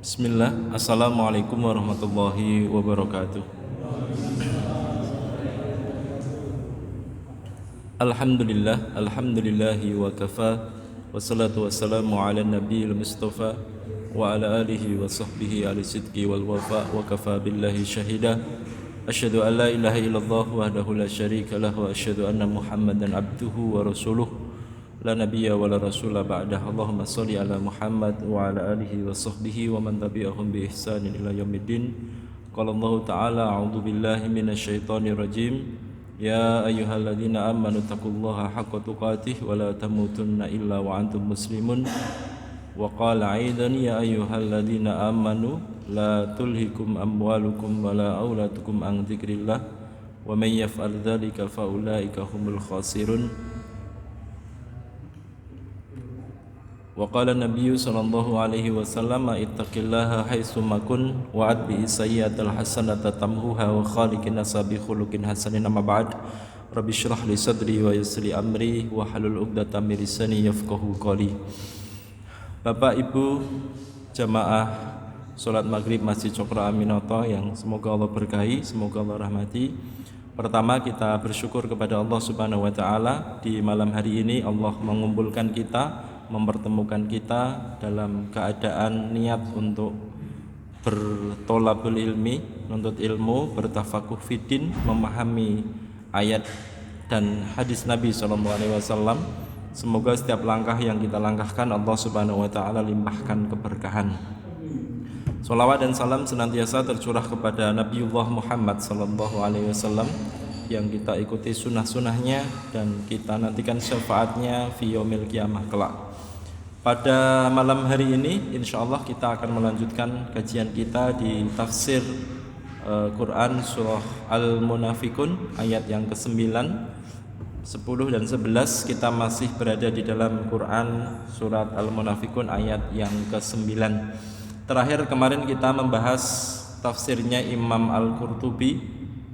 Bismillah, Assalamualaikum warahmatullahi wabarakatuh. Alhamdulillahi wa kafa. Wassalatu wassalamu ala nabiyil mustafa wa ala alihi wa sahbihi ala sidqi wal wafa wa kafa billahi syahida. Asyhadu an la ilaha illallah wahdahu la syarika lah wa asyhadu anna Muhammadan abduhu wa rasuluh la nabiyya wa la rasula ba'dah. Allahumma sholli ala Muhammad wa ala alihi wa sahbihi wa man tabi'ahum bi ihsanin ila yaumiddin. Qala Allah ta'ala a'udzu billahi minasyaitonir rajim. Ya ayyuhalladzina amanu taqullaha haqqa tuqatih wa la tamutunna illa wa antum muslimun. Wa qala aidan ya ayyuhalladzina amanu la tulhikum amwalukum wa la auladukum an dzikrillah wa may yaf'al dzalika fa ulaika humul khasirun. Wa qala Nabiyyu sallallahu alaihi wasallam ittaqillaha haitsu makun wa atbi sayyi'atal hasanata tamhuha wa khaliqin nasa bi khuluqin hasanin. Amma ba'd. Rabbi shrah li sadri wa yassir li amri wa halul 'uqdatam min lisani yafqahu qawli. Bapak Ibu jamaah salat maghrib Masjid Cokro Aminoto yang semoga Allah berkahi, semoga Allah rahmati. Pertama, kita bersyukur kepada Allah Subhanahu wa taala di malam hari ini Allah mengumpulkan kita, mempertemukan kita dalam keadaan niat untuk bertolabul ilmi, menuntut ilmu, bertafakuh fiddin, memahami ayat dan hadis Nabi SAW. Semoga setiap langkah yang kita langkahkan Allah Subhanahu wa taala limpahkan keberkahan. Sholawat dan salam senantiasa tercurah kepada Nabiullah Muhammad SAW yang kita ikuti sunnah-sunnahnya dan kita nantikan syafaatnya fi yaumil qiyamah kelak. Pada malam hari ini insyaallah kita akan melanjutkan kajian kita di tafsir Quran surah Al-Munafikun ayat yang ke-9, 10 dan 11. Kita masih berada di dalam Quran surat Al-Munafikun ayat yang ke-9. Terakhir kemarin kita membahas tafsirnya Imam Al-Qurtubi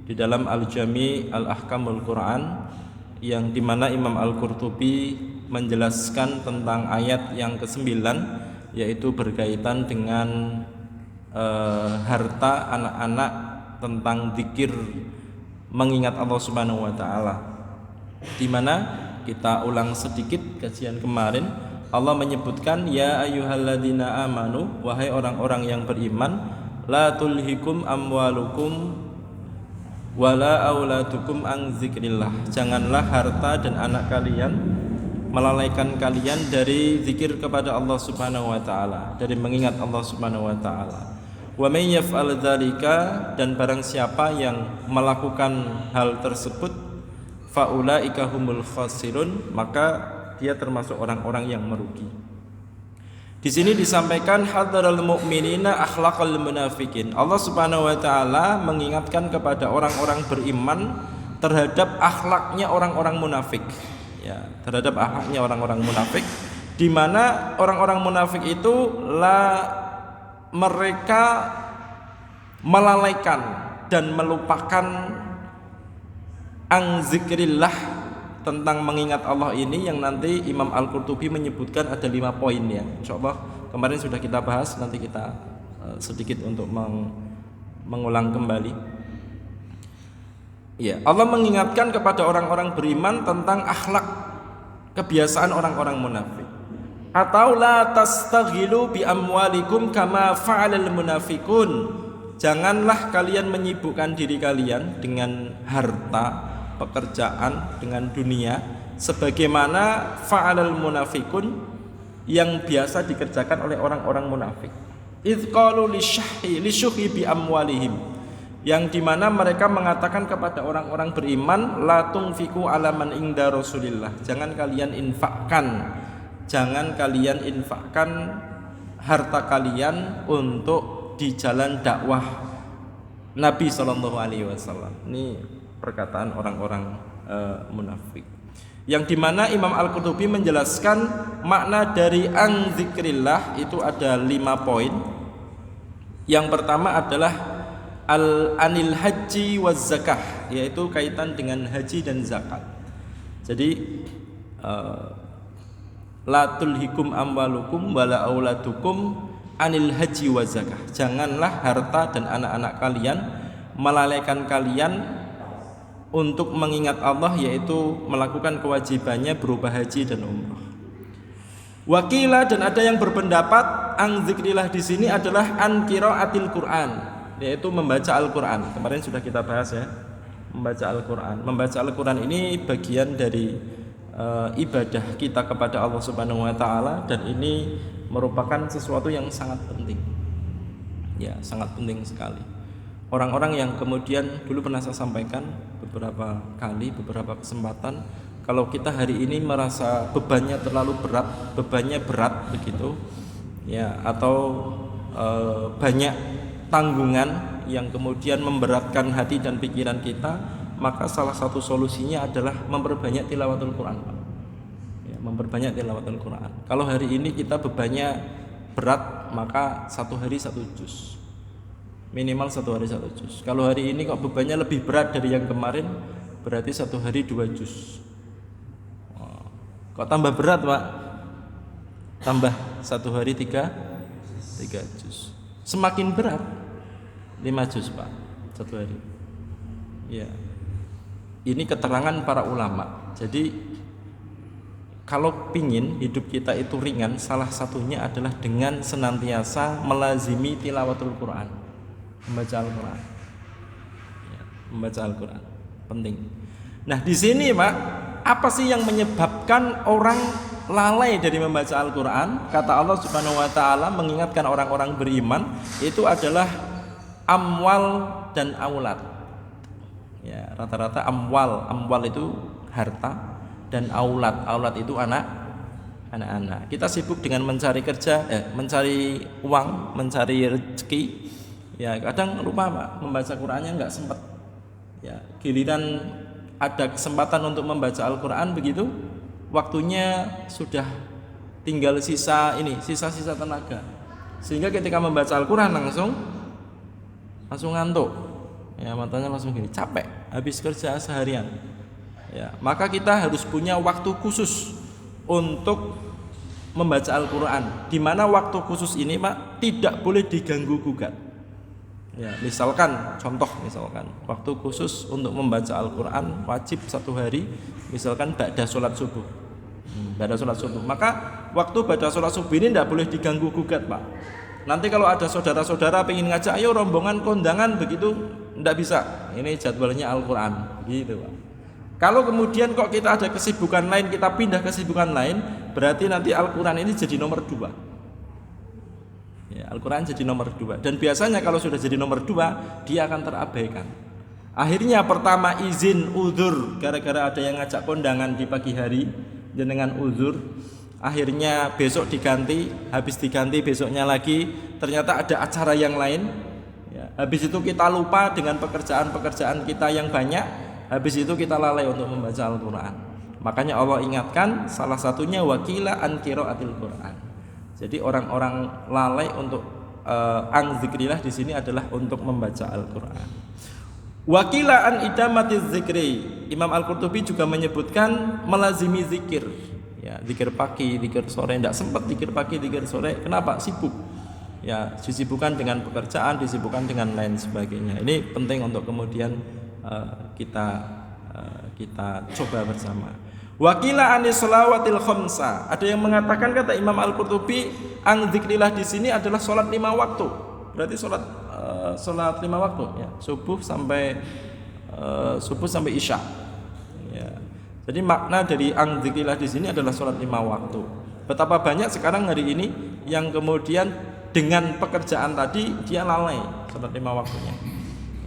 di dalam Al-Jami' Al-Ahkamul Quran, yang dimana Imam Al-Qurtubi menjelaskan tentang ayat yang ke-9, yaitu berkaitan dengan harta anak-anak, tentang zikir mengingat Allah Subhanahu wa taala. Di mana kita ulang sedikit kajian kemarin, Allah menyebutkan ya ayyuhalladzina amanu, wahai orang-orang yang beriman, la tulhikum amwalukum wala auladukum an zikrillah. Janganlah harta dan anak kalian melalaikan kalian dari zikir kepada Allah Subhanahu wa taala, dari mengingat Allah Subhanahu wa taala. Wa may yaf'al dzalika, dan barang siapa yang melakukan hal tersebut, fa ulaika humul khasirun, maka dia termasuk orang-orang yang merugi. Di sini disampaikan hadzarul mu'minina akhlaqal munafikin. Allah Subhanahu wa taala mengingatkan kepada orang-orang beriman terhadap akhlaknya orang-orang munafik. Ya, terhadap akhlaknya orang-orang munafik, di mana orang-orang munafik itu mereka melalaikan dan melupakan ang zikrillah, tentang mengingat Allah ini, yang nanti Imam Al-Qurtubi menyebutkan ada 5 poin ya. Insyaallah kemarin sudah kita bahas, nanti kita sedikit untuk mengulang kembali. Ya, Allah mengingatkan kepada orang-orang beriman tentang akhlak, kebiasaan orang-orang munafik. Atau la tastaghilu bi amwalikum kama fa'alal munafikun. Janganlah kalian menyibukkan diri kalian dengan harta, pekerjaan, dengan dunia, sebagaimana fa'alal munafikun, yang biasa dikerjakan oleh orang-orang munafik. Idz qalu lisyuhi bi amwalihim, yang dimana mereka mengatakan kepada orang-orang beriman, la tunfiqu ala man inda Rasulillah. Jangan kalian infakkan harta kalian untuk di jalan dakwah Nabi sallallahu alaihi wasallam. Ini perkataan orang-orang munafik, yang dimana Imam Al-Qurtubi menjelaskan makna dari an zikrillah itu ada 5 poin. Yang pertama adalah anil haji waz zakah, yaitu kaitan dengan haji dan zakat. Jadi la tulhikum amwalukum wala auladukum anil haji wa zakah. Janganlah harta dan anak-anak kalian melalaikan kalian untuk mengingat Allah, yaitu melakukan kewajibannya berupa haji dan umrah. Wakila, dan ada yang berpendapat ang zikrillah di sini adalah an qiraatil Quran, yaitu membaca Al-Quran. Kemarin sudah kita bahas ya, membaca Al-Quran. Membaca Al-Quran ini bagian dari ibadah kita kepada Allah Subhanahu wa taala, dan ini merupakan sesuatu yang sangat penting. Ya, sangat penting sekali. Orang-orang yang kemudian dulu pernah saya sampaikan beberapa kali, beberapa kesempatan, kalau kita hari ini merasa bebannya terlalu berat, bebannya berat begitu, ya, atau banyak tanggungan yang kemudian memberatkan hati dan pikiran kita, maka salah satu solusinya adalah memperbanyak tilawatul Quran. Ya, memperbanyak tilawatul Quran. Kalau hari ini kita bebannya berat, maka satu hari satu juz, minimal satu hari satu juz. Kalau hari ini kok bebannya lebih berat dari yang kemarin, berarti satu hari 2 juz. Kok tambah berat, Pak? Tambah satu hari 3 juz. Semakin berat 5 juz, Pak, satu hari. Ya. Ini keterangan para ulama. Jadi kalau pingin hidup kita itu ringan, salah satunya adalah dengan senantiasa melazimi tilawatul Quran, membaca Al-Quran. Ya, membaca Al-Quran penting. Nah, di sini, Pak, apa sih yang menyebabkan orang lalai dari membaca Al-Quran? Kata Allah Subhanahu wa taala mengingatkan orang-orang beriman, itu adalah amwal dan aulad. Ya, rata-rata amwal itu harta, dan aulad itu anak-anak. Kita sibuk dengan mencari kerja, mencari uang, mencari rezeki. Ya, kadang lupa, Pak, membaca Qur'annya enggak sempat. Ya, giliran ada kesempatan untuk membaca Al-Qur'an begitu, waktunya sudah tinggal sisa-sisa tenaga. Sehingga ketika membaca Al-Qur'an langsung ngantuk. Ya, matanya langsung gini, capek habis kerja seharian. Ya, maka kita harus punya waktu khusus untuk membaca Al-Qur'an, di mana waktu khusus ini, Pak, tidak boleh diganggu gugat. Ya, misalkan waktu khusus untuk membaca Al-Qur'an wajib satu hari, misalkan ba'da sholat subuh. Maka waktu ba'da sholat subuh ini tidak boleh diganggu gugat, Pak. Nanti kalau ada saudara-saudara pengen ngajak, ayo rombongan kondangan begitu, tidak bisa. Ini jadwalnya Al-Quran, gitu, Pak. Kalau kemudian kok kita ada kesibukan lain, kita pindah kesibukan lain, berarti nanti Al-Quran ini jadi nomor 2. Ya, Al-Quran jadi nomor 2. Dan biasanya kalau sudah jadi nomor 2, dia akan terabaikan. Akhirnya pertama izin uzur, gara-gara ada yang ngajak kondangan di pagi hari, jenengan uzur. Akhirnya besok diganti, habis diganti besoknya lagi ternyata ada acara yang lain. Ya, habis itu kita lupa dengan pekerjaan-pekerjaan kita yang banyak. Habis itu kita lalai untuk membaca Al-Quran. Makanya Allah ingatkan salah satunya wakila an qiraatil Quran. Jadi orang-orang lalai untuk ang zikrillah di sini adalah untuk membaca Al-Quran. Wakila an idamatiz zikri. Imam Al-Qurtubi juga menyebutkan melazimi zikir. Ya, zikir pagi, zikir sore, tidak sempat zikir pagi, zikir sore. Kenapa? Sibuk. Ya, disibukkan dengan pekerjaan, disibukkan dengan lain sebagainya. Ini penting untuk kemudian kita coba bersama. Wakila anis salawatil khamsa. Ada yang mengatakan, kata Imam Al-Qurtubi, ang zikrillah di sini adalah sholat 5 waktu. Berarti sholat 5 waktu, ya, subuh sampai isya. Ya. Jadi makna dari ang zikrillah di sini adalah sholat 5 waktu. Betapa banyak sekarang hari ini yang kemudian dengan pekerjaan tadi dia lalai sholat 5 waktunya.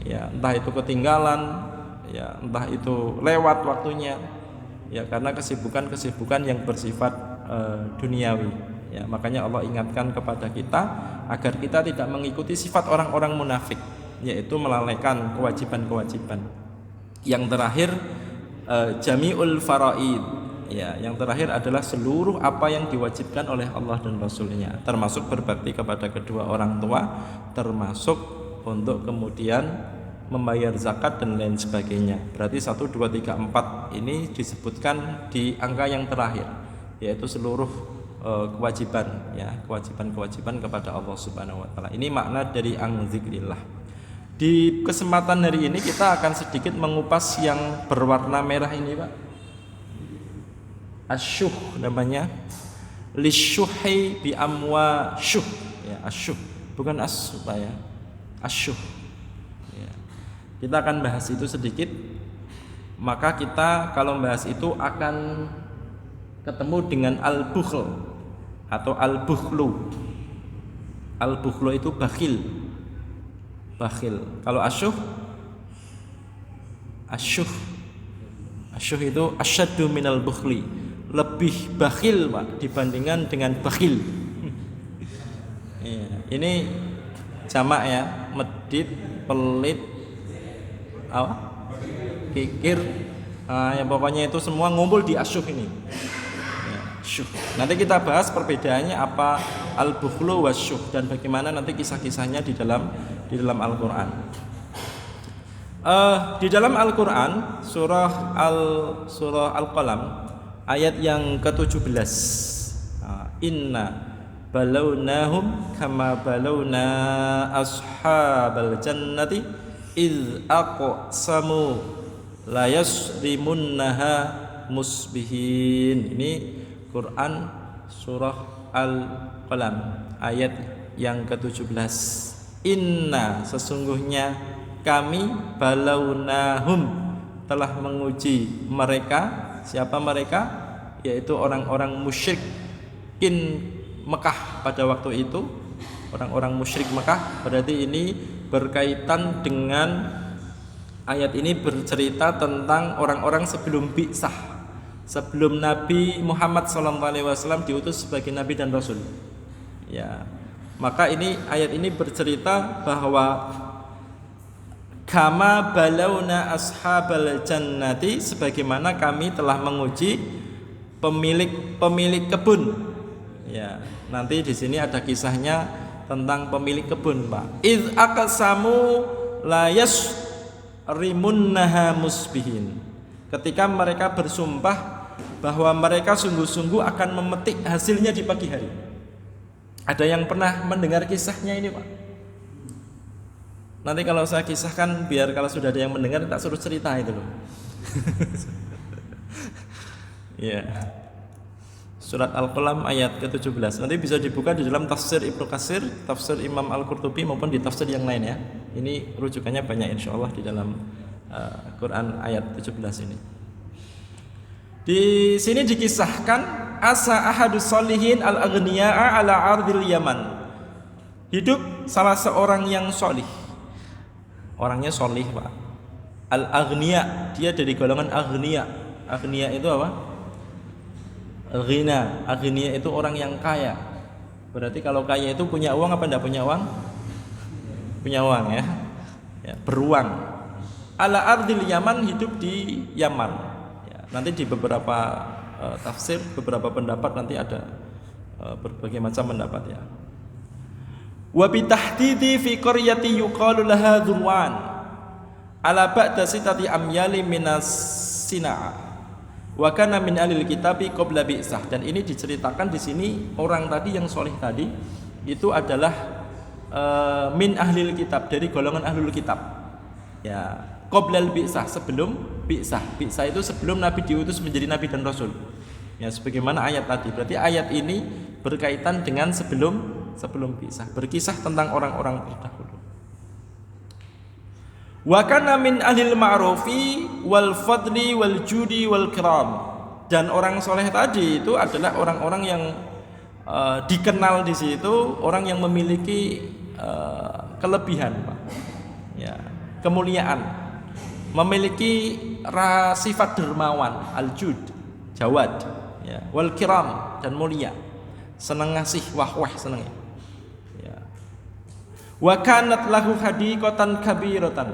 Ya, entah itu ketinggalan, ya, entah itu lewat waktunya. Ya, karena kesibukan yang bersifat duniawi. Ya, makanya Allah ingatkan kepada kita agar kita tidak mengikuti sifat orang-orang munafik, yaitu melalaikan kewajiban-kewajiban. Yang terakhir jami'ul faraid. Ya, yang terakhir adalah seluruh apa yang diwajibkan oleh Allah dan Rasulnya, termasuk berbakti kepada kedua orang tua, termasuk untuk kemudian membayar zakat dan lain sebagainya. Berarti 1, 2, 3, 4 ini disebutkan di angka yang terakhir, yaitu seluruh kewajiban ya, kewajiban kepada Allah Subhanahu wa taala. Ini makna dari ang-dzikrillah. Di kesempatan hari ini kita akan sedikit mengupas yang berwarna merah ini, Pak. Asyuh namanya. Lisyuhi bi amwa syuh ya, asyuh bukan Pak ya, asyuh ya. Kita akan bahas itu sedikit. Maka kita kalau membahas itu akan ketemu dengan al-bukhl atau al-bukhlu. Al-bukhlu itu bakhil. Kalau asyuh itu asyaddu minal bukhli, lebih bakhil Pak dibandingkan dengan bakhil. Ini jamak ya, medit, pelit, kikir, ya pokoknya itu semua ngumpul di asyuh ini. Syuh. Nanti kita bahas perbedaannya apa al-bukhlu wasyuh dan bagaimana nanti kisah-kisahnya di dalam Al-Qur'an. Di dalam Al-Qur'an surah Al-Qalam ayat yang ke-17. Inna balawnahum kama balawna ashabal jannati iz aqsamu la yasrimunnaha musbihin. Ini Quran surah Al-Qalam ayat yang ke-17. Inna sesungguhnya kami balawnahum telah menguji mereka. Siapa mereka? Yaitu orang-orang musyrikin Mekah pada waktu itu. Orang-orang musyrik Mekah. Berarti ini berkaitan dengan ayat ini bercerita tentang orang-orang sebelum bi'tsah, sebelum Nabi Muhammad SAW diutus sebagai Nabi dan Rasul. Ya, maka ayat ini bercerita bahwa kama balawna ashabal jannati, sebagaimana kami telah menguji pemilik kebun. Ya, nanti di sini ada kisahnya tentang pemilik kebun, Pak. Iz aqsamu la yasrimunnaha musbihin. Ketika mereka bersumpah bahwa mereka sungguh-sungguh akan memetik hasilnya di pagi hari. Ada yang pernah mendengar kisahnya ini, Pak? Nanti kalau saya kisahkan, biar kalau sudah ada yang mendengar tak suruh cerita itu loh. Ya. Surat Al-Qalam ayat ke-17. Nanti bisa dibuka di dalam tafsir Ibnu Katsir, tafsir Imam Al-Qurtubi maupun di tafsir yang lain ya. Ini rujukannya banyak insyaallah di dalam Quran ayat 17 ini. Di sini dikisahkan asa ahadus solihin al-aghniya'a ala ardil Yaman. Hidup salah seorang yang solih. Orangnya solih, Pak. Al-aghniya, dia dari golongan aghniya. Aghniya itu apa? Ghina. Aghniya itu orang yang kaya. Berarti kalau kaya itu punya uang apa enggak punya uang? Punya uang ya. Ya, beruang. Ala ardil Yaman, hidup di Yaman. Ya, nanti di beberapa tafsir, beberapa pendapat nanti ada berbagai macam pendapat ya. Wa bi tahdidi fi qaryati yuqalu laha Dhurwan ala ba'da sitati amyali minas Sina'a wa kana min ahlil kitabi qabla bi'sah. Dan ini diceritakan di sini orang tadi yang soleh tadi itu adalah min ahlil kitab, dari golongan ahlul kitab. Ya, qabla bi'sah, sebelum bi'sah. Bi'sah itu sebelum Nabi diutus menjadi nabi dan rasul. Ya, sebagaimana ayat tadi. Berarti ayat ini berkaitan dengan sebelum bi'sah, berkisah tentang orang-orang terdahulu. Wa kana min ahlil ma'rufi wal fadli wal judi wal kiram. Dan orang soleh tadi itu adalah orang-orang yang dikenal di situ, orang yang memiliki kelebihan, Pak. Ya, kemuliaan, memiliki sifat dermawan, al-jud, jawad, ya, wal kiram, dan mulia, senang ngasih, wah senang ya. Wa kanat lahu hadiqatan kabiratan,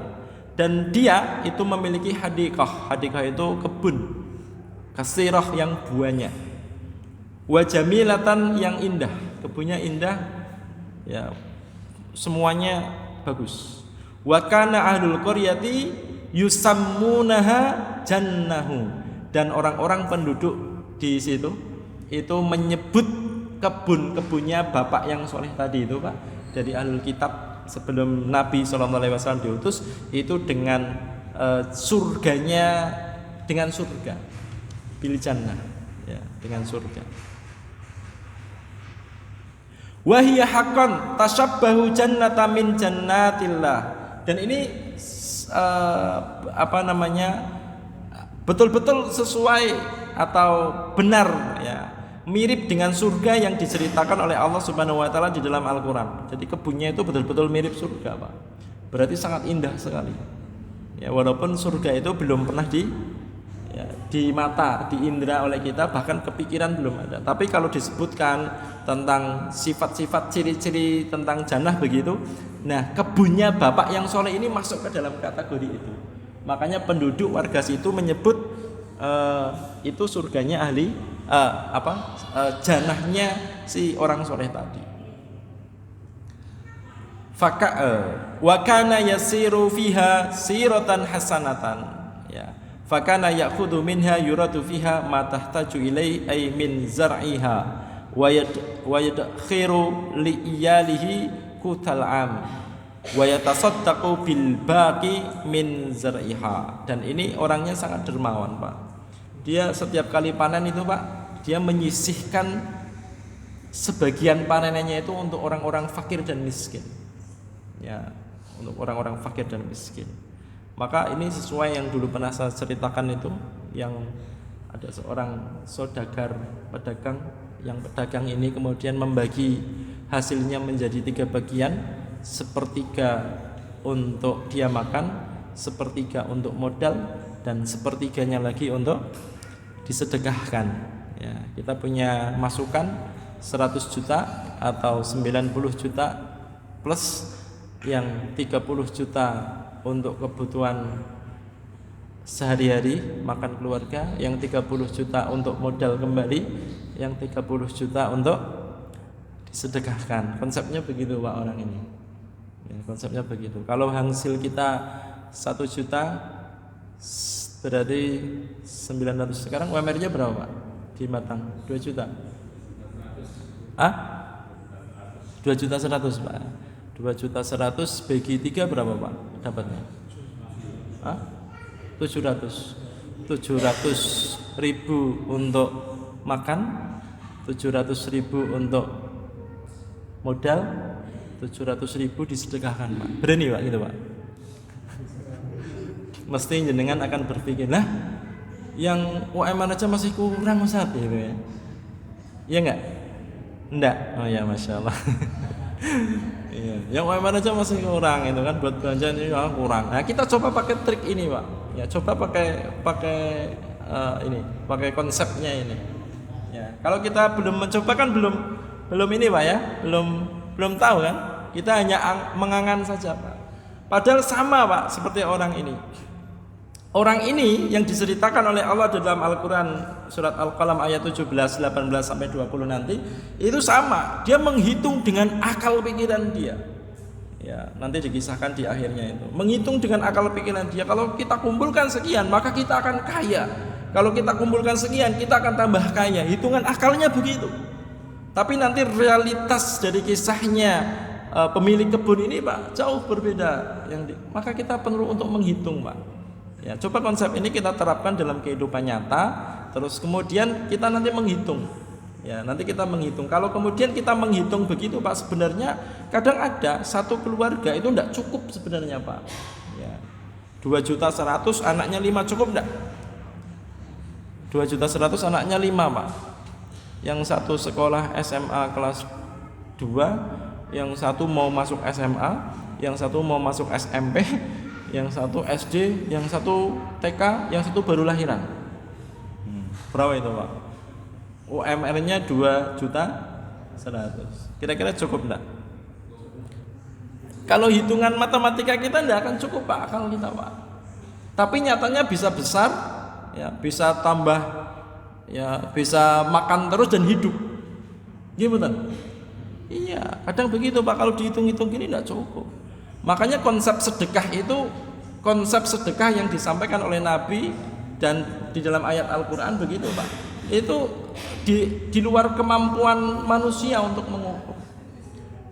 dan dia itu memiliki hadiqah. Hadiqah itu kebun kasirah yang buahnya. Wa jamilatan, yang indah, kebunnya indah ya, semuanya bagus. Wa kana ahlul qaryati yusammunaha jannahu, dan orang-orang penduduk di situ itu menyebut kebunnya bapak yang soleh tadi itu Pak, dari ahlul kitab sebelum Nabi SAW diutus, itu dengan surganya, dengan surga bil jannah, ya, dengan surga. Wahiyya haqqan tashabbahu jannata min jannatillah. Dan ini betul-betul sesuai atau benar, ya, mirip dengan surga yang diceritakan oleh Allah Subhanahu wa taala di dalam Al-Qur'an. Jadi kebunnya itu betul-betul mirip surga, Pak. Berarti sangat indah sekali. Ya, walaupun surga itu belum pernah di mata, di indera oleh kita, bahkan kepikiran belum ada. Tapi kalau disebutkan tentang sifat-sifat, ciri-ciri tentang jannah begitu, nah kebunnya bapak yang soleh ini masuk ke dalam kategori itu. Makanya penduduk warga situ menyebut itu surganya jannahnya si orang soleh tadi. Wa kana yasiru fiha siratan hasanatan, ya. Fakana ya'khudhu minha yuradu fiha ma tahtaju ilai ay min zar'iha wa yadkhiru li iyalihi kutal am wa yatasaddaqu bil baqi min zar'iha. Dan ini orangnya sangat dermawan, Pak. Dia setiap kali panen itu, Pak, dia menyisihkan sebagian panenannya itu untuk orang-orang fakir dan miskin. Ya, untuk orang-orang fakir dan miskin. Maka ini sesuai yang dulu pernah saya ceritakan itu, yang ada seorang saudagar pedagang, yang pedagang ini kemudian membagi hasilnya menjadi 3 bagian, sepertiga untuk dia makan, sepertiga untuk modal, dan sepertiganya lagi untuk disedekahkan. Ya, kita punya masukan 100 juta atau 90 juta plus yang 30 juta untuk kebutuhan sehari-hari makan keluarga, yang 30 juta untuk modal kembali, yang 30 juta untuk disedekahkan. Konsepnya begitu, Pak, orang ini. Ya, konsepnya begitu. Kalau hasil kita 1 juta berarti 900. Sekarang UMR-nya berapa, Pak? Di Matang 2 juta. 2 juta 100, Pak. 2 juta 100 bagi 3 berapa, Pak, dapatnya? 700 ribu untuk makan, 700 ribu untuk modal, 700 ribu disedekahkan, Pak. Berani, Pak, gitu, Pak? Mesti jenengan akan berpikir, lah yang UMR aja masih kurang, Ustaz, gitu ya. Iya enggak? Enggak. Oh ya, Masya Allah. Iya, yang UMR aja masih kurang itu kan, buat belanja ini kurang. Nah, kita coba pakai trik ini, Pak. Ya, coba pakai konsepnya ini. Ya, kalau kita belum mencoba kan belum ini, Pak, ya. Belum tahu kan? Kita hanya mengangan saja, Pak. Padahal sama, Pak, seperti orang ini. Orang ini yang diceritakan oleh Allah dalam Al-Quran surat Al-Qalam ayat 17, 18 sampai 20 nanti, itu sama. Dia menghitung dengan akal pikiran dia. Ya, nanti dikisahkan di akhirnya itu. Menghitung dengan akal pikiran dia. Kalau kita kumpulkan sekian, maka kita akan kaya. Kalau kita kumpulkan sekian, kita akan tambah kaya. Hitungan akalnya begitu. Tapi nanti realitas dari kisahnya pemilik kebun ini, Pak, jauh berbeda. Maka kita perlu untuk menghitung, Pak. Ya, coba konsep ini kita terapkan dalam kehidupan nyata, terus kemudian kita nanti menghitung. Ya, nanti kita menghitung. Kalau kemudian kita menghitung begitu, Pak, sebenarnya kadang ada satu keluarga itu tidak cukup sebenarnya, Pak. Ya. 2.100.000 anaknya 5 cukup enggak? 2.100.000 anaknya 5, Pak. Yang satu sekolah SMA kelas 2, yang satu mau masuk SMA, yang satu mau masuk SMP, yang satu SD, yang satu TK, yang satu baru lahiran. Berapa itu, Pak? UMR-nya 2.100.000. Kira-kira cukup enggak? Kalau hitungan matematika kita enggak akan cukup, Pak, akal kita, Pak. Tapi nyatanya bisa besar, ya, bisa tambah, ya, bisa makan terus dan hidup. Gimana? Iya, kadang begitu, Pak. Kalau dihitung-hitung gini enggak cukup. Makanya konsep sedekah itu konsep sedekah yang disampaikan oleh Nabi dan di dalam ayat Al-Quran begitu, Pak. itu di luar kemampuan manusia untuk mengukur.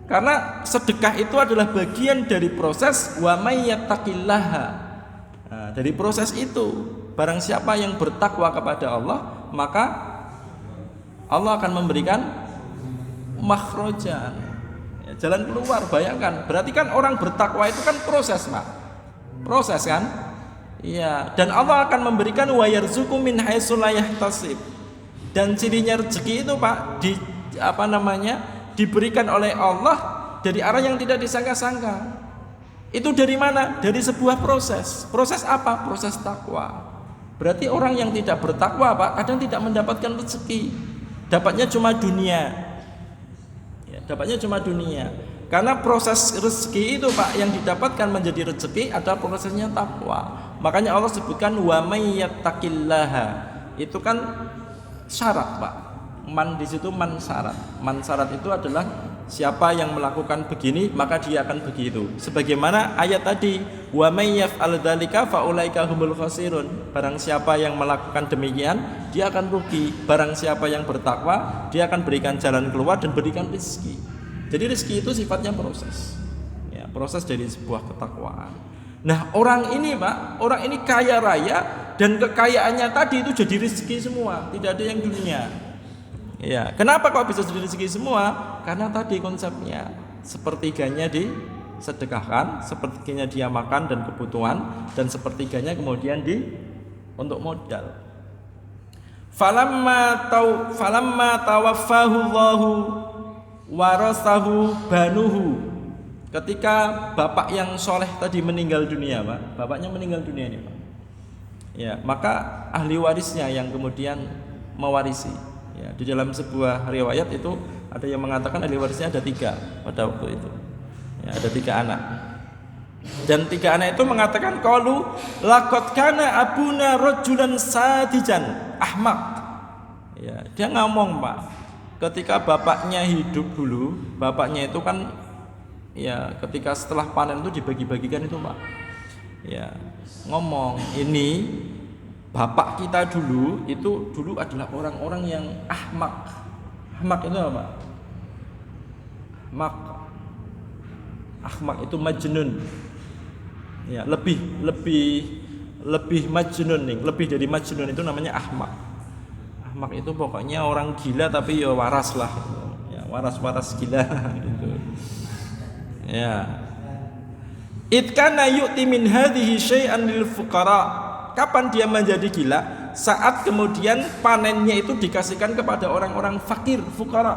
Karena sedekah itu adalah bagian dari proses wa may yattaqillaha. Nah, dari proses itu, barang siapa yang bertakwa kepada Allah, maka Allah akan memberikan makhrojan, ya, jalan keluar. Bayangkan, berarti kan orang bertakwa itu kan proses, Pak. Proses kan? Iya, dan Allah akan memberikan wa yarzuqu min haitsu la yahtasib. Dan cirinya rezeki itu, Pak, diberikan oleh Allah dari arah yang tidak disangka-sangka. Itu dari mana? Dari sebuah proses. Proses apa? Proses takwa. Berarti orang yang tidak bertakwa, Pak, kadang tidak mendapatkan rezeki. Dapatnya cuma dunia. Ya, dapatnya cuma dunia. Karena proses rezeki itu, Pak, yang didapatkan menjadi rezeki adalah prosesnya takwa. Makanya Allah sebutkan wa may yattaqillaha. Itu kan syarat, Pak. Man di situ man syarat. Man syarat itu adalah siapa yang melakukan begini maka dia akan begitu. Sebagaimana ayat tadi, wa may yaf'al dzalika fa ulaika humul khasirun. Barang siapa yang melakukan demikian, dia akan rugi. Barang siapa yang bertakwa, dia akan berikan jalan keluar dan berikan rezeki. Jadi rezeki itu sifatnya proses. Ya, proses dari sebuah ketakwaan. Nah, orang ini, Pak, orang ini kaya raya dan kekayaannya tadi itu jadi rezeki semua, tidak ada yang dunia. Ya, kenapa kok bisa jadi rezeki semua? Karena tadi konsepnya sepertiganya disedekahkan, sepertiganya dia makan dan kebutuhan, dan sepertiganya kemudian untuk modal. Falamma tawaffahu Allahu warasahu banuhu. Ketika bapak yang soleh tadi meninggal dunia, Pak, bapaknya meninggal dunia ini, Pak. Ya, maka ahli warisnya yang kemudian mewarisi. Ya, di dalam sebuah riwayat itu ada yang mengatakan ahli warisnya ada 3 pada waktu itu. Ya, ada 3 anak. Dan 3 anak itu mengatakan qalu laqad kana abuna rajulan sadijan ahmaq. Ya, dia ngomong, Pak, ketika bapaknya hidup dulu, bapaknya itu kan ya ketika setelah panen itu dibagi-bagikan itu, Pak. Ya, ngomong ini bapak kita dulu adalah orang-orang yang ahmak. Ahmak itu apa? Ahmak itu majnun. Ya, lebih majnun nih, lebih dari majnun itu namanya ahmak. Ahmak itu pokoknya orang gila tapi ya waras lah. Ya, waras gila gitu. Ya. Itkana yu'ti min hadhihi syai'an lil fuqara. Kapan dia menjadi gila? Saat kemudian panennya itu dikasihkan kepada orang-orang fakir, fuqara.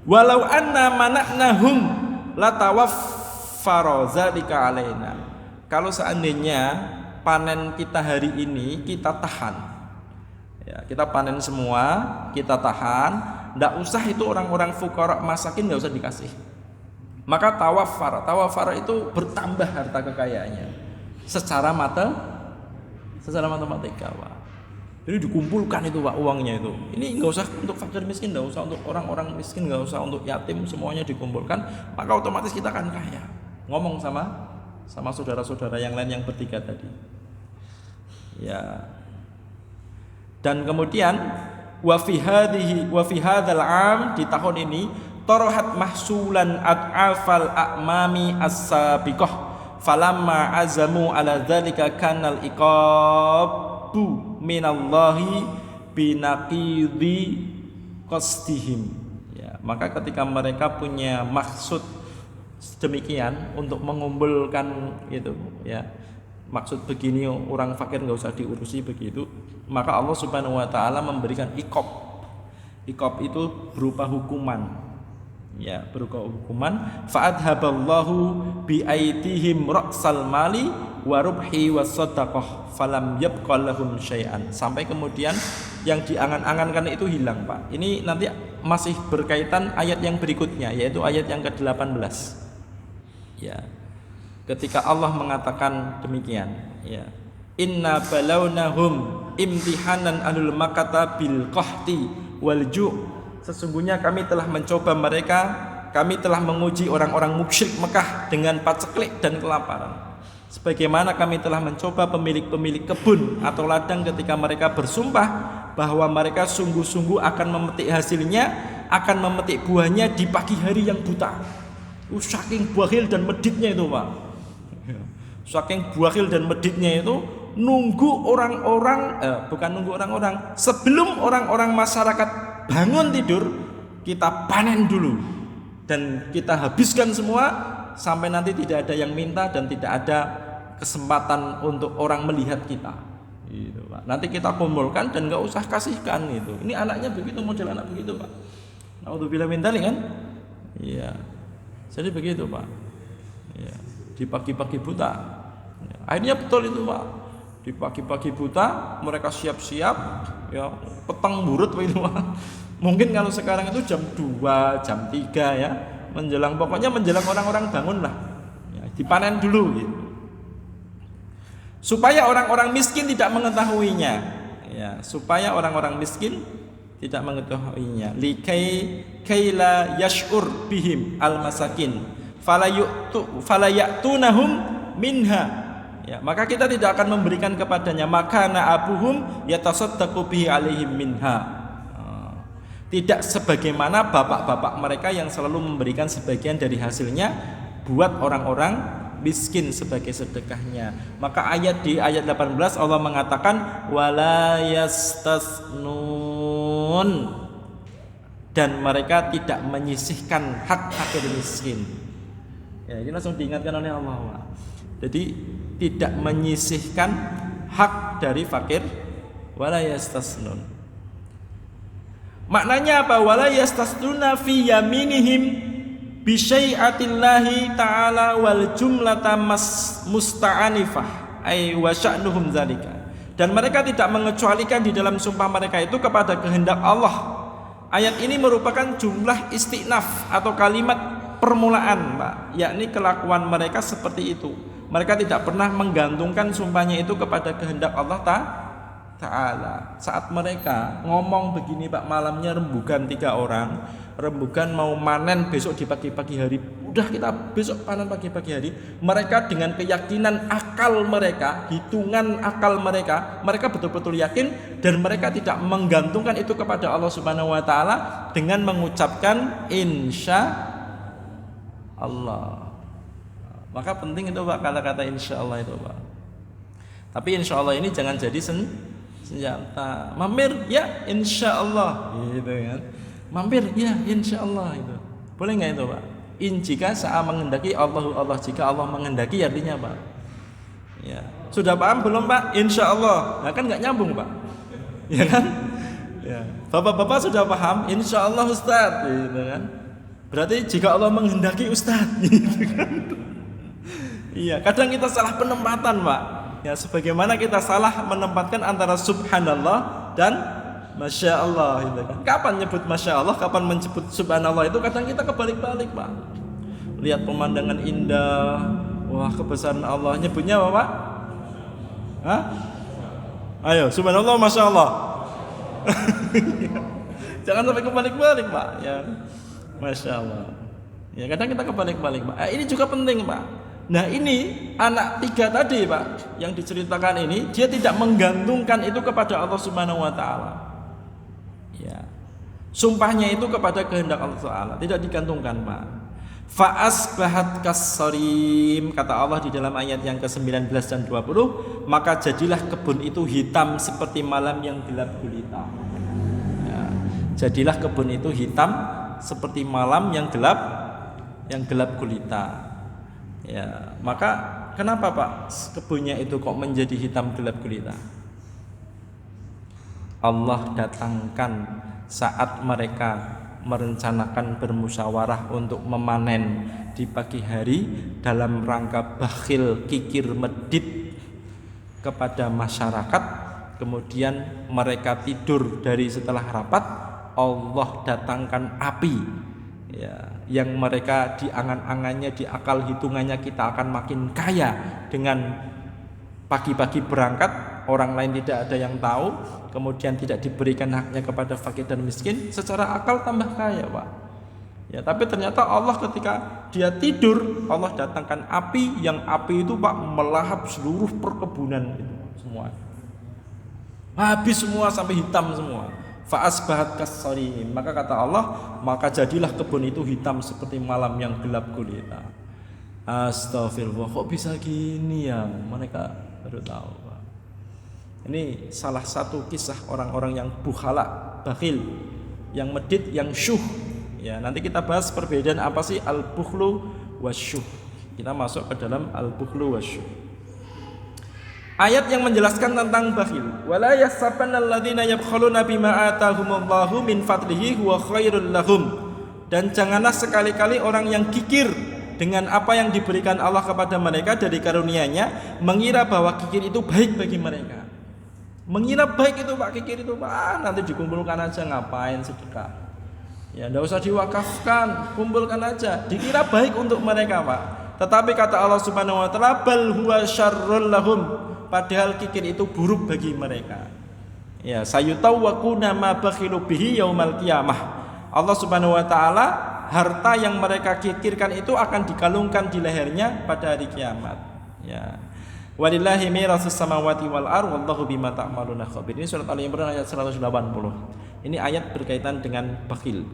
Walau anna mana'nahum latawaffara dzalika alaina. Kalau seandainya panen kita hari ini kita tahan. Ya, kita panen semua, kita tahan, enggak usah itu orang-orang fuqara masakin enggak usah dikasih. Maka tawafara itu bertambah harta kekayaannya secara matematika, Pak. Jadi dikumpulkan itu, Pak, uangnya itu. Ini nggak usah untuk fakir miskin, nggak usah untuk orang-orang miskin, nggak usah untuk yatim, semuanya dikumpulkan, maka otomatis kita akan kaya. Ngomong sama saudara-saudara yang lain yang bertiga tadi. Ya. Dan kemudian wa fi hadzal 'am, di tahun ini torohat mahsulan ad'afal a'mami as-sabiqah falamma azamu ala dzalika kanal iqabu minallahi binaqidi qasdihim. Ya, maka ketika mereka punya maksud demikian untuk mengumpulkan itu, ya, maksud begini orang fakir nggak usah diurusi begitu, maka Allah Subhanahu wa taala memberikan iqab. Iqab itu berupa hukuman. Ya, berupa hukuman. Fa'adhaballahu bi'aitihim ra'sal mali wa rubhi wasadaqah falam yabqa lahum syai'an. Sampai kemudian yang diangan-angankan itu hilang, Pak. Ini nanti masih berkaitan ayat yang berikutnya, yaitu ayat yang ke-18. Ya. Ketika Allah mengatakan demikian, ya. Inna balawnahum imtihanan ahlul makata bil qahti wal ju'. Sesungguhnya kami telah mencoba mereka, kami telah menguji orang-orang musyrik Mekah dengan paceklik dan kelaparan. Sebagaimana kami telah mencoba pemilik-pemilik kebun atau ladang ketika mereka bersumpah bahwa mereka sungguh-sungguh akan memetik hasilnya, akan memetik buahnya di pagi hari yang buta. Saking bakhil dan meditnya itu, Pak. Saking bakhil dan meditnya itu nunggu orang-orang, sebelum orang-orang masyarakat bangun tidur, kita panen dulu dan kita habiskan semua sampai nanti tidak ada yang minta dan tidak ada kesempatan untuk orang melihat kita. Gitu, Pak. Nanti kita kumpulkan dan nggak usah kasihkan itu. Ini anaknya begitu, model anak begitu, Pak. Naudzubillah min dzalik kan? Iya. Jadi begitu, Pak. Ya, di pagi-pagi buta. Ya, akhirnya betul itu, Pak. Di pagi-pagi buta mereka siap-siap, ya petang burut itu, Pak. Mungkin kalau sekarang itu jam 2, jam 3 ya, pokoknya menjelang orang-orang bangun lah. Ya, dipanen dulu gitu. Supaya orang-orang miskin tidak mengetahuinya. Ya, supaya orang-orang miskin tidak mengetahuinya. Kaila yash'ur bihim al-masakin fala ya'tunahum minha. Ya, maka kita tidak akan memberikan kepadanya makana abuhum yatasaddaqu bihi alaihim minha. Tidak sebagaimana bapak-bapak mereka yang selalu memberikan sebagian dari hasilnya buat orang-orang miskin sebagai sedekahnya. Maka di ayat 18 Allah mengatakan wala yastasnun, dan mereka tidak menyisihkan hak fakir miskin. Ya, ini langsung diingatkan oleh Allah. Jadi tidak menyisihkan hak dari fakir, wala yastasnun. Maknanya apa? Wala yastasnuna fi yaminihim bi syai'atillahi ta'ala wal jumlata musta'anifah ay wa sya'nuhum dzalika. Dan mereka tidak mengecualikan di dalam sumpah mereka itu kepada kehendak Allah. Ayat ini merupakan jumlah istinaf atau kalimat permulaan, Pak, yakni kelakuan mereka seperti itu. Mereka tidak pernah menggantungkan sumpahnya itu kepada kehendak Allah Ta'ala. Saat mereka ngomong begini, Pak, malamnya rembugan 3 orang, rembugan mau manen besok di pagi-pagi hari, udah kita besok panen pagi-pagi hari. Mereka dengan keyakinan akal mereka, hitungan akal mereka betul-betul yakin, dan mereka tidak menggantungkan itu kepada Allah Subhanahu wa taala dengan mengucapkan insya Allah. Maka penting itu, Pak, kata-kata insya Allah itu, Pak. Tapi insya Allah ini jangan jadi senjata. Mampir ya insya Allah gitu kan. Mampir ya insya Allah itu. Boleh nggak itu, Pak? Jika saat menghendaki Allah, jika Allah menghendaki artinya apa? Ya. Sudah paham belum, Pak? Insya Allah. Nah, kan nggak nyambung, Pak. Ya kan? Ya. Bapak-bapak sudah paham? Insya Allah Ustaz, gitu kan? Berarti jika Allah menghendaki Ustaz, gitu kan? Iya. Kadang kita salah penempatan, Pak. Ya, sebagaimana kita salah menempatkan antara subhanallah dan masya Allah, gitu kan? Kapan nyebut masya Allah, kapan menyebut subhanallah, itu kadang kita kebalik-balik, Pak. Lihat pemandangan indah, wah kebesaran Allah, nyebutnya apa, Pak? Hah? Ayo, subhanallah, masya Allah. Jangan sampai kebalik-balik, Pak. Ya, masya Allah. Ya, kadang kita kebalik-balik, Pak. Ini juga penting, Pak. Nah, ini anak 3 tadi, Pak, yang diceritakan ini, dia tidak menggantungkan itu kepada Allah Subhanahu wa taala. Ya. Sumpahnya itu kepada kehendak Allah Ta'ala, tidak digantungkan, Pak. Fa'asbahat kassarim, kata Allah di dalam ayat yang ke-19 dan 20, maka jadilah kebun itu hitam seperti malam yang gelap gulita. Ya. Jadilah kebun itu hitam seperti malam yang gelap gulita. Ya, maka kenapa, Pak, kebunnya itu kok menjadi hitam gelap gulita? Allah datangkan saat mereka merencanakan bermusyawarah untuk memanen di pagi hari dalam rangka bakhil, kikir, medit kepada masyarakat. Kemudian mereka tidur dari setelah rapat, Allah datangkan api, ya, yang mereka di angan-angannya, di akal hitungannya kita akan makin kaya dengan pagi-pagi berangkat, orang lain tidak ada yang tahu, kemudian tidak diberikan haknya kepada fakir dan miskin, secara akal tambah kaya, Pak. Ya, tapi ternyata Allah ketika dia tidur, Allah datangkan api, yang api itu, Pak, melahap seluruh perkebunan itu semua. Habis semua sampai hitam semua. Fa asbahat kasarimin. Maka kata Allah, maka jadilah kebun itu hitam seperti malam yang gelap gulita. Astagfirullah, kok bisa gini ya? Mereka baru tahu. Ini salah satu kisah orang-orang yang bukhala, bakhil, yang medit, yang syuh. Ya, nanti kita bahas perbedaan apa sih al-bukhlu wasyuh. Kita masuk ke dalam al-bukhlu wasyuh. Ayat yang menjelaskan tentang bakhil. Wala yahsabanna alladziina yabkhaluna bima ataahumullahu min fadlihi huwa khairul lahum. Dan janganlah sekali-kali orang yang kikir dengan apa yang diberikan Allah kepada mereka dari karunia-Nya mengira bahwa kikir itu baik bagi mereka. Mengira baik itu Pak, kikir itu Pak, nanti dikumpulkan aja, ngapain sedekah. Ya enggak usah diwakafkan, kumpulkan aja. Dikira baik untuk mereka Pak. Tetapi kata Allah Subhanahu wa taala, bal huwa syarrul lahum. Padahal kikir itu buruk bagi mereka. Ya, sayutawwaquna ma bakhilu bihi yaumal qiyamah. Allah Subhanahu wa taala, harta yang mereka kikirkan itu akan dikalungkan di lehernya pada hari kiamat. Ya. Walillahi mirasus samawati wal ardh wallahu bima ta'maluna khabir. Ini surat Ali Imran ayat 180. Ini ayat berkaitan dengan bakhil.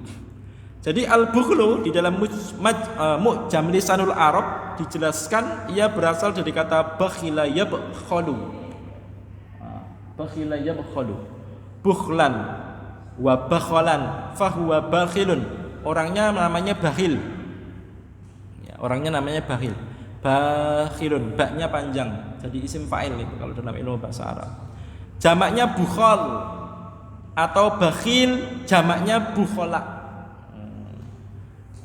Jadi al-bukhlu di dalam Mu'jam Lisanul Arab dijelaskan ia berasal dari kata bakhila yabkhalu. Bakhila yabkhalu. Bukhlan wa bakhalan fahuwa bakhilun. Orangnya namanya bakhil. Ya, orangnya namanya bakhil. Bakhilun, baknya panjang. Jadi isim fa'il itu kalau dalam ilmu bahasa Arab. Jamaknya bukhal atau bakhil, jamaknya bukhala.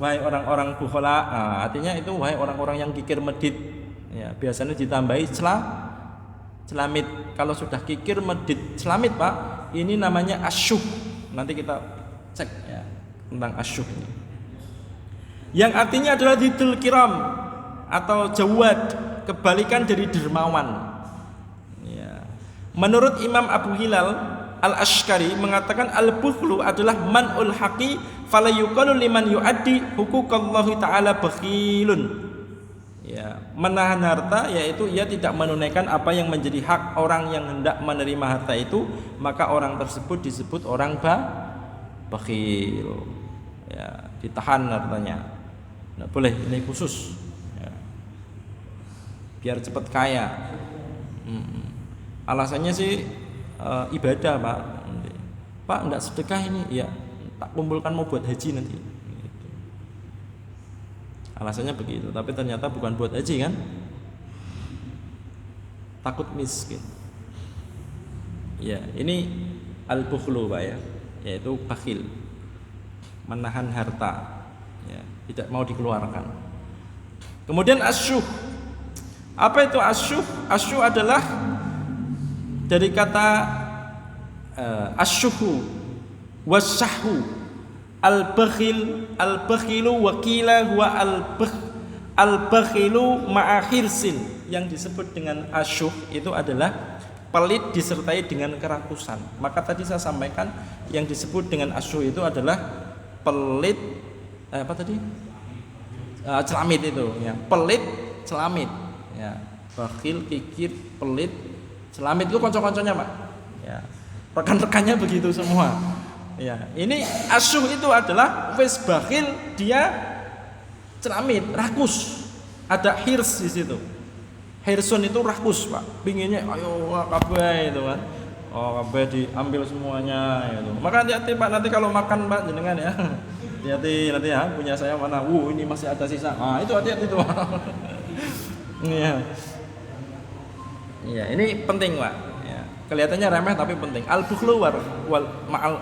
Wahai orang-orang bukhala, artinya itu wahai orang-orang yang kikir medit. Ya, biasanya ditambahi celamit. Kalau sudah kikir medit celamit Pak, ini namanya asyuh. Nanti kita cek ya tentang asyuh ini. Yang artinya adalah didul kiram atau jawad, kebalikan dari dermawan. Ya. Menurut Imam Abu Hilal Al-Ashkari mengatakan al-bukhlu adalah man'ul haqi fala yuqalu liman yu'addi huquqallahi ta'ala bakhilun. Ya, menahan harta yaitu ia tidak menunaikan apa yang menjadi hak orang yang hendak menerima harta itu, maka orang tersebut disebut orang bakhil. Ya, ditahan hartanya. Tidak boleh, ini khusus. Ya. Biar cepat kaya. Alasannya sih ibadah Pak. Pak enggak sedekah ini, ya tak kumpulkan mau buat haji nanti. Gitu. Alasannya begitu, tapi ternyata bukan buat haji kan? Takut miskin. Ya, ini al-bukhlu Pak ya, yaitu bakhil, menahan harta, ya, tidak mau dikeluarkan. Kemudian asyuh. Apa itu asyuh? Asyuh adalah dari kata asyuhu wasyahu, al-bakhilu wakila huwa al-bakhilu ma'ahirsin. Yang disebut dengan asyuh itu adalah pelit disertai dengan kerakusan. Maka tadi saya sampaikan yang disebut dengan asyuh itu adalah pelit celamit itu ya. Pelit, celamit ya. Bakhil, kikir, pelit, celamit itu konco-konconya Pak ya. Rekan-rekannya begitu semua. Ya, ini asyuh itu adalah wis bakhil, dia celamit, rakus. Ada hirs di situ. Hirsun itu rakus, Pak. Pinginnya ayo kabeh itu kan. Oh, kabeh diambil semuanya itu. Maka hati-hati Pak, nanti kalau makan Pak jenengan ya. Hati-hati nanti ya, punya saya mana? Ini masih ada sisa. Itu hati-hati itu. Iya. Iya, ini penting Pak. Kelihatannya remeh tapi penting. Al-bukhlu wal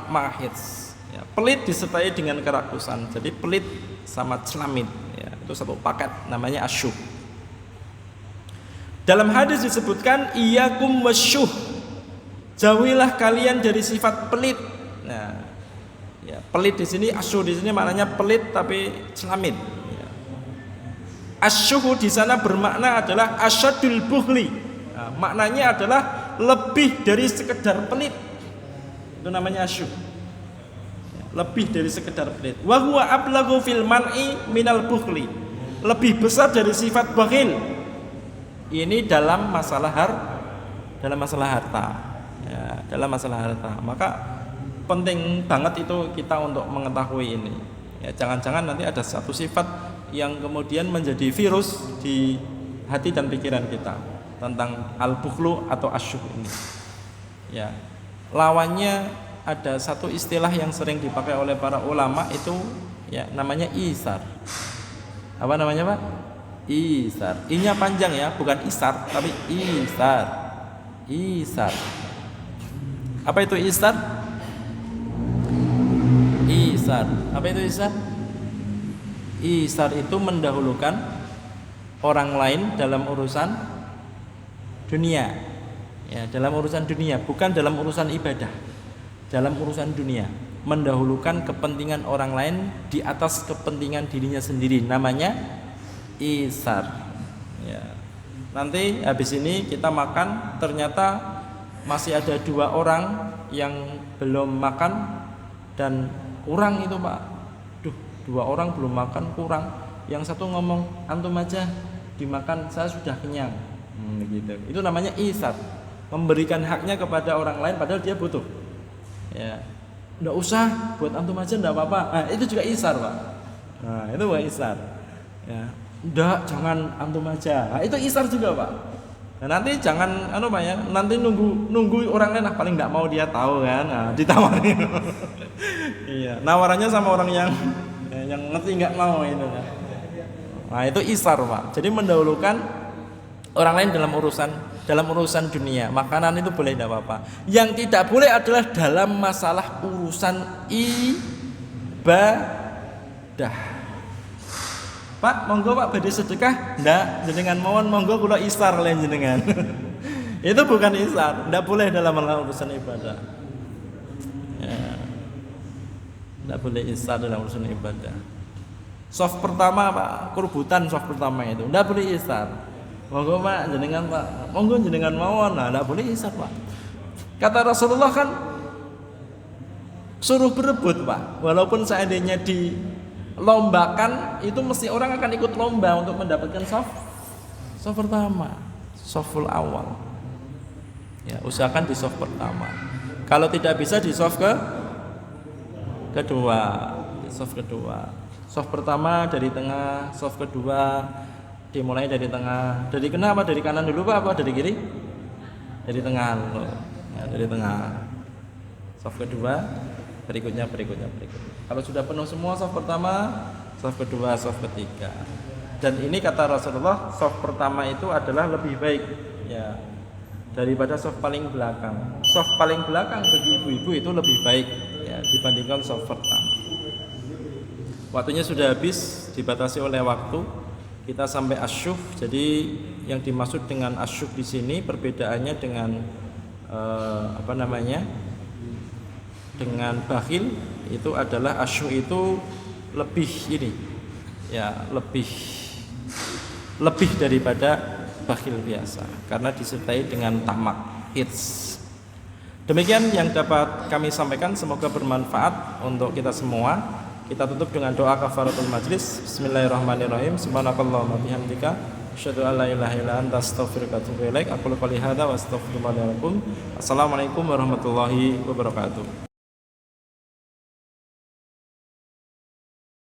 ma'ahits. Ya, pelit disertai dengan kerakusan. Jadi pelit sama celamit. Ya, itu satu paket namanya asyuh. Dalam hadis disebutkan iyyakum wasyuh. Jauhilah kalian dari sifat pelit. Nah, ya, pelit di sini, asyuh di sini maknanya pelit tapi celamit. Ya. Asyuh di sana bermakna adalah asyadul bukhli. Nah, maknanya adalah lebih dari sekedar pelit. Itu namanya asyuh. Lebih dari sekedar pelit. Wa huwa ablaghu fil man'i minal bukhli. Lebih besar dari sifat bakhil. Ini dalam masalah harta. Ya, dalam masalah harta. Maka penting banget itu kita untuk mengetahui ini. Ya, jangan-jangan nanti ada satu sifat yang kemudian menjadi virus di hati dan pikiran kita tentang al-bukhlu atau asyuh ini. Ya, lawannya ada satu istilah yang sering dipakai oleh para ulama itu ya namanya isar. Apa namanya Pak? Isar. I-nya panjang ya, bukan isar tapi isar. Isar. Apa itu isar? Isar. Apa itu isar? Isar itu mendahulukan orang lain dalam urusan dunia. Ya, dalam urusan dunia, bukan dalam urusan ibadah. Dalam urusan dunia, mendahulukan kepentingan orang lain di atas kepentingan dirinya sendiri. Namanya isar. Ya. Nanti habis ini kita makan, ternyata masih ada 2 orang yang belum makan dan kurang itu Pak. 2 orang belum makan kurang. Yang satu ngomong antum aja dimakan, saya sudah kenyang. Gitu. Itu namanya isar. Memberikan haknya kepada orang lain padahal dia butuh. Ya. Enggak usah, buat antum aja enggak apa-apa. Nah, itu juga isar, Pak. Nah, itu bukan isar. Ya. Enggak, jangan antum aja. Nah, itu isar juga, Pak. Nah, nanti jangan Pak ya, nanti nunggu orang lain paling enggak mau dia tahu kan. Nah, ditawarin. Iya, nawarannya sama orang yang ngerti enggak mau itu kan. Nah, itu isar, Pak. Jadi mendahulukan orang lain dalam urusan dunia. Makanan itu boleh tidak apa-apa. Yang tidak boleh adalah dalam masalah urusan ibadah. Pak, monggo Pak badhe sedekah? Ndak, jenengan mawon monggo kula isar le jenengan. Itu bukan isar, ndak boleh dalam urusan ibadah. Ya. Ndak boleh isar dalam urusan ibadah. Soft pertama Pak, kurbutan soft pertama itu ndak boleh isar. Monggo Pak, jenengan Pak. Monggo jenengan mawon. Nah, enggak boleh isar, Pak. Kata Rasulullah kan suruh berebut, Pak. Walaupun seandainya dilombakan, itu mesti orang akan ikut lomba untuk mendapatkan soft pertama, softful awal. Ya, usahakan di soft pertama. Kalau tidak bisa di soft kedua. Soft kedua. Soft pertama dari tengah, soft kedua dimulai dari tengah. Dari kenapa? Dari kanan dulu Pak apa dari kiri? Dari tengah dulu. Ya, dari tengah. Soft kedua, berikutnya. Kalau sudah penuh semua soft pertama, soft kedua, soft ketiga. Dan ini kata Rasulullah, soft pertama itu adalah lebih baik ya daripada soft paling belakang. Soft paling belakang bagi ibu-ibu itu lebih baik ya dibandingkan soft pertama. Waktunya sudah habis, dibatasi oleh waktu. Kita sampai asyuh. Jadi yang dimaksud dengan asyuh di sini perbedaannya dengan dengan bakhil itu adalah asyuh itu lebih ini ya lebih daripada bakhil biasa karena disertai dengan tamak hits. Demikian yang dapat kami sampaikan, semoga bermanfaat untuk kita semua. Kita tutup dengan doa kafaratul majlis. Bismillahirrahmanirrahim. Subhanakallahumma bihamdika asyhadu an la ilaha illa anta astaghfiruka wa atubu ilaik. Aqulu qouli hadza wa astaghfirullaha li wa lakum. Assalamualaikum warahmatullahi wabarakatuh.